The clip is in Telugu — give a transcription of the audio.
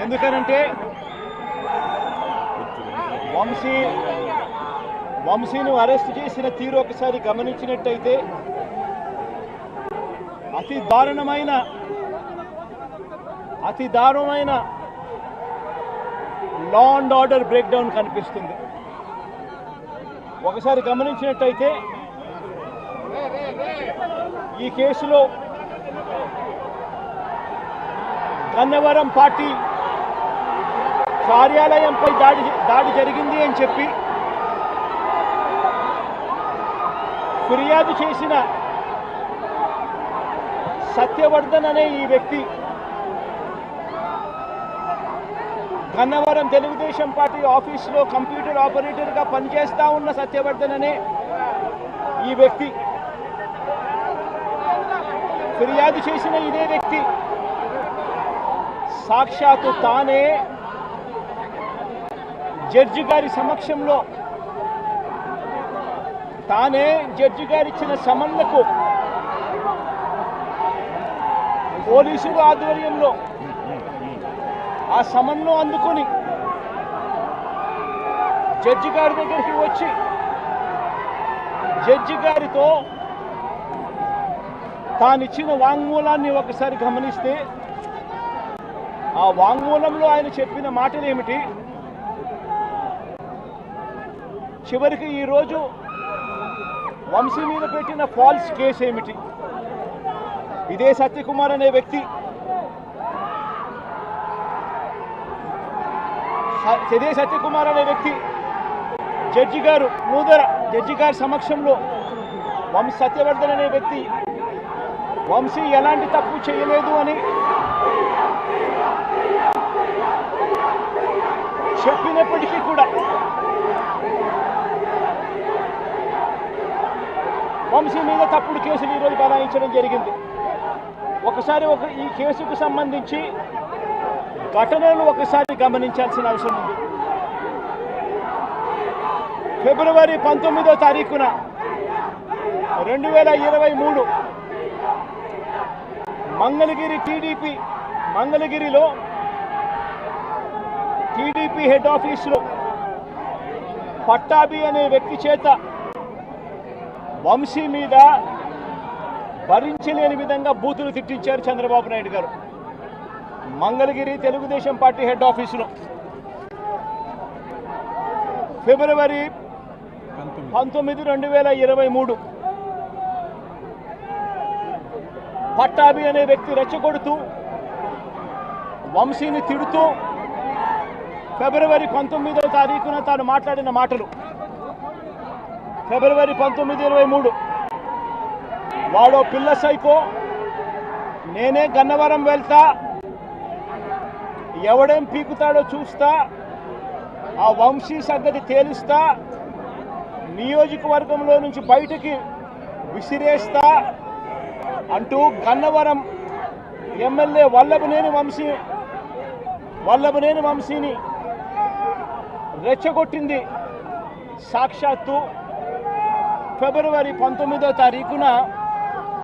ఎందుకనంటే వంశీని అరెస్ట్ చేసిన తీరు ఒకసారి గమనించినట్టయితే అతి దారుణమైన law and order break down కనిపిస్తుంది. ఒకసారి గమనించినట్టయితే ఈ కేసులో గన్నవరం పార్టీ కార్యాలయంపై దాడి జరిగింది అని చెప్పి ఫిర్యాదు చేసిన సత్యవర్ధన్ అనే ఈ వ్యక్తి గన్నవరం తెలుగుదేశం పార్టీ ఆఫీసులో కంప్యూటర్ ఆపరేటర్గా పనిచేస్తూ ఉన్న సత్యవర్ధన్ అనే ఈ వ్యక్తి ఫిర్యాదు చేసిన ఇదే వ్యక్తి సాక్షాత్తు తానే జడ్జి గారి సమక్షంలో తానే జడ్జి గారిచ్చిన సమన్లకు పోలీసుల ఆధ్వర్యంలో ఆ సమన్ను అందుకొని జడ్జి గారి దగ్గరికి వచ్చి జడ్జి గారితో తానిచ్చిన వాంగ్మూలాన్ని ఒకసారి గమనిస్తే ఆ వాంగ్మూలంలో ఆయన చెప్పిన మాటలు ఏమిటి, చివరికి ఈరోజు వంశీ మీద పెట్టిన ఫాల్స్ కేసు ఏమిటి, ఇదే సత్యకుమార్ అనే వ్యక్తి జడ్జి గారు ముందర జడ్జి గారి సమక్షంలో సత్యవర్ధన్ అనే వ్యక్తి వంశీ ఎలాంటి తప్పు చేయలేదు అని చెప్పినప్పటికీ కూడా వంశీ మీద తప్పుడు కేసులు ఈరోజు బనాయించడం జరిగింది. ఒకసారి ఈ కేసుకు సంబంధించి ఘటనలు ఒకసారి గమనించాల్సిన అవసరం ఉంది. ఫిబ్రవరి 19వ తారీఖున 2023 మంగళగిరిలో టీడీపీ హెడ్ ఆఫీసులో పట్టాభి అనే వ్యక్తి చేత వంశీ మీద భరించలేని విధంగా బూతులు తిట్టించారు చంద్రబాబు నాయుడు గారు. మంగళగిరి తెలుగుదేశం పార్టీ హెడ్ ఆఫీసులో ఫిబ్రవరి 19, 2023 పట్టాభి అనే వ్యక్తి రెచ్చగొడుతూ వంశీని తిడుతూ ఫిబ్రవరి 19వ తారీఖున తాను మాట్లాడిన మాటలు. ఫిబ్రవరి 19, 23 వాడో పిల్ల సైకో, నేనే గన్నవరం వెళ్తా, ఎవడేం పీకుతాడో చూస్తా, ఆ వంశీ సంగతి తేలుస్తా, నియోజకవర్గంలో నుంచి బయటికి విసిరేస్తా అంటూ గన్నవరం ఎమ్మెల్యే వల్లభనేని వంశీని రెచ్చగొట్టింది సాక్షాత్తు ఫిబ్రవరి 19వ తారీఖున